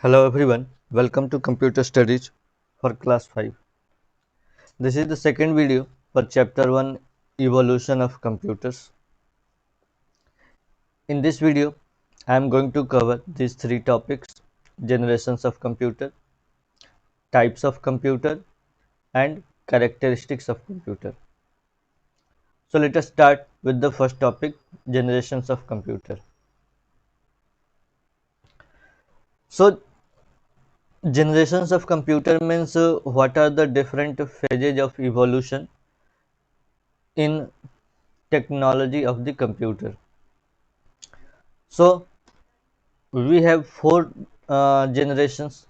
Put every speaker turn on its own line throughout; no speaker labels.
Hello everyone, welcome to Computer Studies for Class 5. This is the second video for Chapter 1 Evolution of Computers. In this video, I am going to cover these three topics: generations of computer, types of computer, and characteristics of computer. So let us start with the first topic, generations of computer. So generations of computer means what are the different phases of evolution in technology of the computer. So we have four generations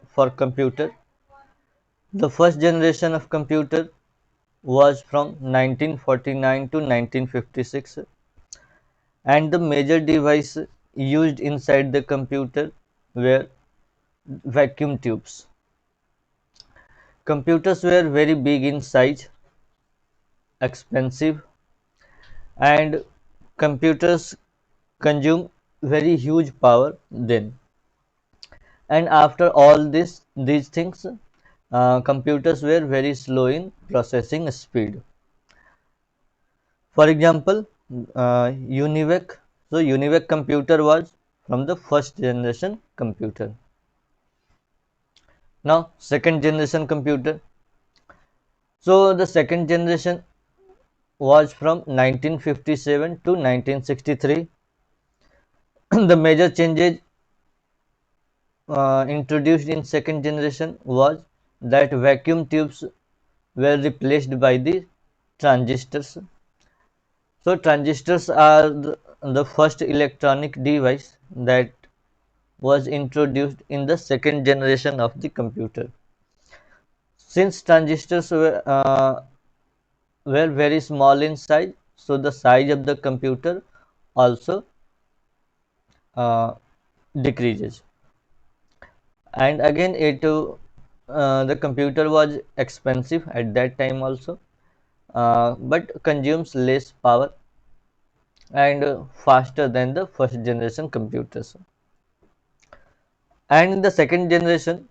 for computer. The first generation of computer was from 1949 to 1956, and the major device used inside the computer were vacuum tubes. Computers were very big in size, expensive, and computers consume very huge power then. And after all these things, computers were very slow in processing speed. For example, UNIVAC. So UNIVAC computer was from the first generation computer. Now second generation computer. So the second generation was from 1957 to 1963. The major changes introduced in second generation was that vacuum tubes were replaced by the transistors. So transistors are the first electronic device that was introduced in the second generation of the computer. Since transistors were very small in size, so the size of the computer also uh, decreases. And again, the computer was expensive at that time also, but consumes less power and faster than the first generation computers. And in the second generation,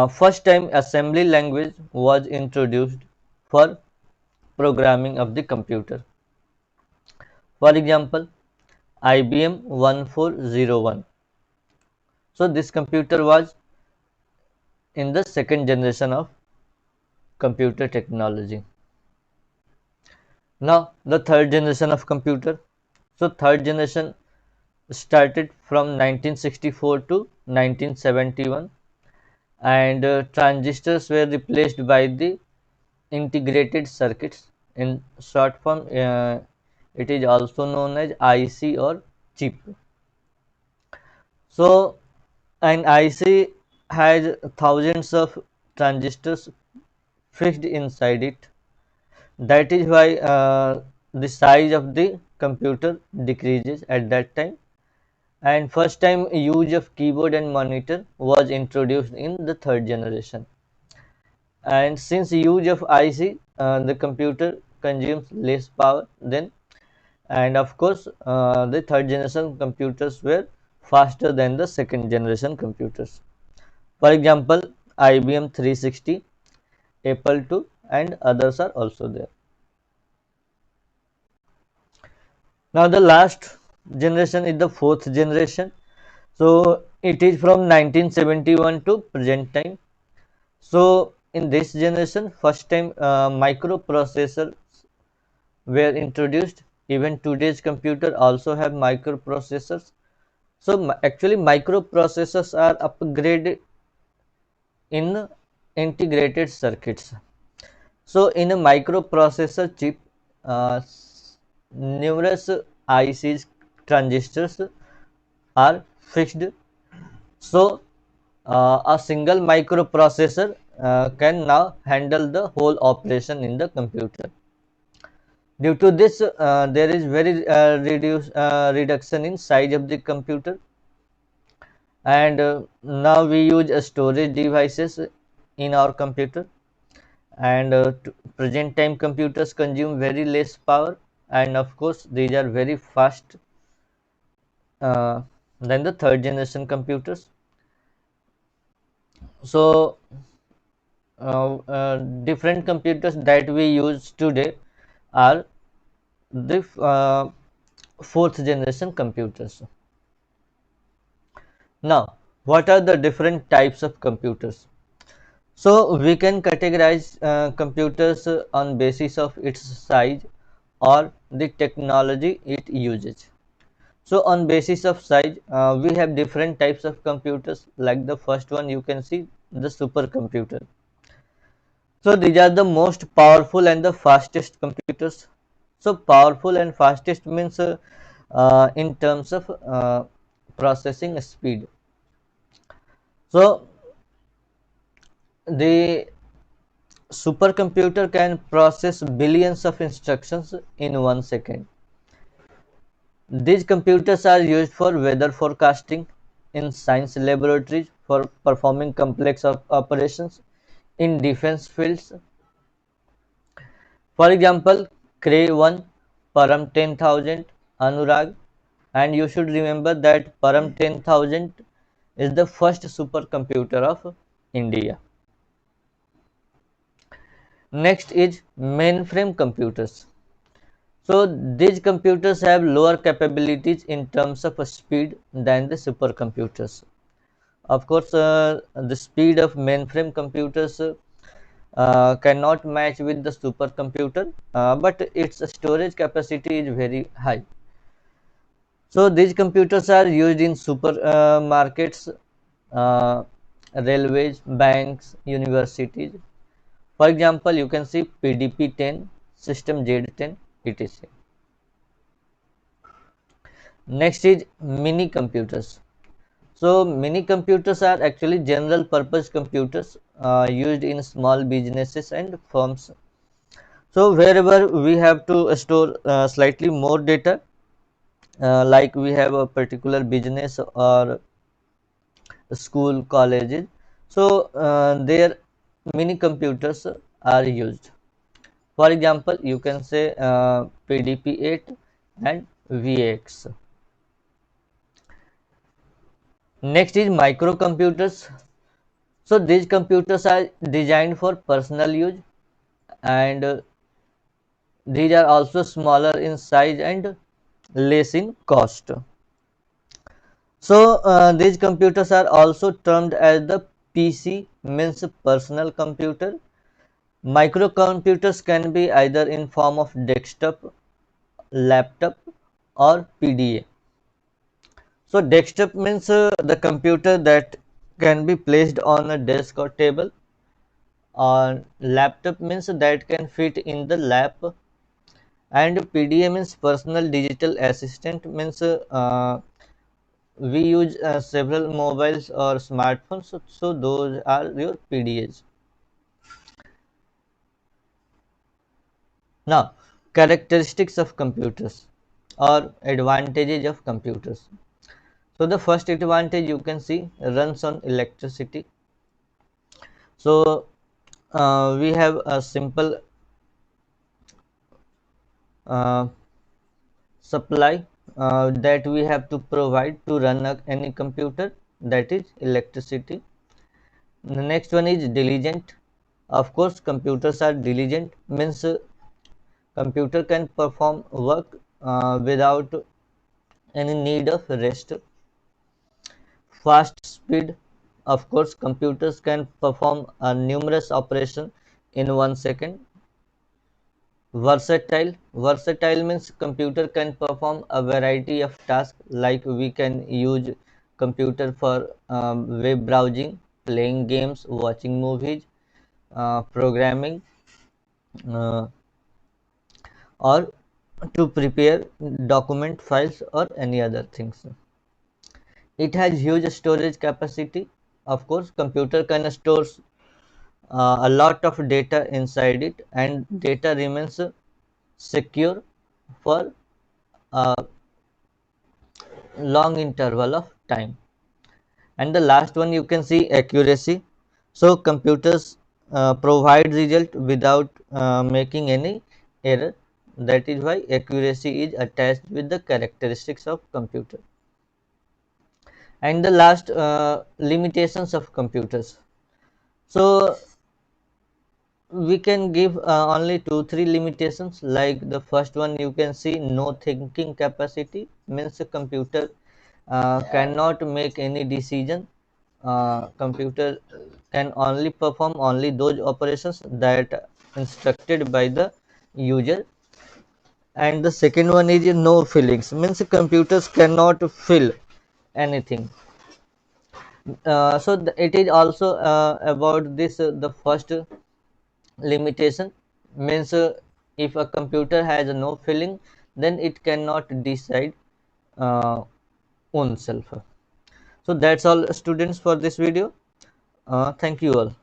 first time assembly language was introduced for programming of the computer. For example, IBM 1401. So this computer was in the second generation of computer technology. Now the third generation of computer. So third generation started from 1964 to 1971, and transistors were replaced by the integrated circuits. In short form, it is also known as IC or chip. So an IC has thousands of transistors fixed inside it. That is why the size of the computer decreases at that time. And first time use of keyboard and monitor was introduced in the third generation. And since use of IC, the computer consumes less power then, and of course the third generation computers were faster than the second generation computers. For example, IBM 360, Apple II, and others are also there. Now the last generation is the fourth generation. So it is from 1971 to present time. So in this generation, first time microprocessors were introduced. Even today's computer also have microprocessors. So actually microprocessors are upgraded in integrated circuits. So in a microprocessor chip, numerous ICs transistors are fixed. So a single microprocessor can now handle the whole operation in the computer. Due to this, there is very reduction in size of the computer, and now we use storage devices in our computer. And present time computers consume very less power, and of course these are very fast. Then the third generation computers. So different computers that we use today are the fourth generation computers. Now, what are the different types of computers? So we can categorize computers on basis of its size or the technology it uses. So on basis of size, we have different types of computers. Like the first one, you can see the supercomputer. So these are the most powerful and the fastest computers. So powerful and fastest means in terms of processing speed. So the supercomputer can process billions of instructions in 1 second. These computers are used for weather forecasting, in science laboratories for performing complex operations, in defense fields. For example, Cray 1, Param 10,000, Anurag, and you should remember that Param 10,000 is the first supercomputer of India. Next is mainframe computers. So these computers have lower capabilities in terms of speed than the supercomputers. Of course, the speed of mainframe computers cannot match with the supercomputer, but its storage capacity is very high. So these computers are used in supermarkets, uh, railways, banks, universities. For example, you can see PDP-10, System Z10, etc. Next is mini computers. So mini computers are actually general purpose computers used in small businesses and firms. So wherever we have to store slightly more data, like we have a particular business or school, colleges, so their mini computers are used. For example, you can say PDP-8 and VX. Next is microcomputers. So these computers are designed for personal use, and these are also smaller in size and less in cost. So these computers are also termed as the PC, means personal computer. Microcomputers can be either in form of desktop, laptop, or PDA. So desktop means the computer that can be placed on a desk or table, or laptop means that can fit in the lap, and PDA means personal digital assistant, means we use several mobiles or smartphones, so those are your PDAs. Now, characteristics of computers or advantages of computers. So the first advantage, you can see, runs on electricity. So we have a simple uh, supply that we have to provide to run any computer, that is electricity. The next one is diligent. Of course, computers are diligent, means computer can perform work without any need of rest. Fast speed. Of course, computers can perform numerous operations in 1 second. Versatile means computer can perform a variety of tasks, like we can use computer for web browsing, playing games, watching movies, programming, uh, or to prepare document files or any other things. It has huge storage capacity. Of course, computer can store a lot of data inside it, and data remains secure for a long interval of time. And the last one, you can see accuracy. So computers provide result without making any error. That is why accuracy is attached with the characteristics of computer. And the last, limitations of computers. So we can give only 2 3 limitations. Like the first one, you can see no thinking capacity, means a computer cannot make any decision. Computer can only perform only those operations that instructed by the user. And the second one is no feelings, means computers cannot feel anything. It is also about this, the first limitation, means if a computer has no feeling, then it cannot decide uh, own self. So that's all, students, for this video. Thank you all.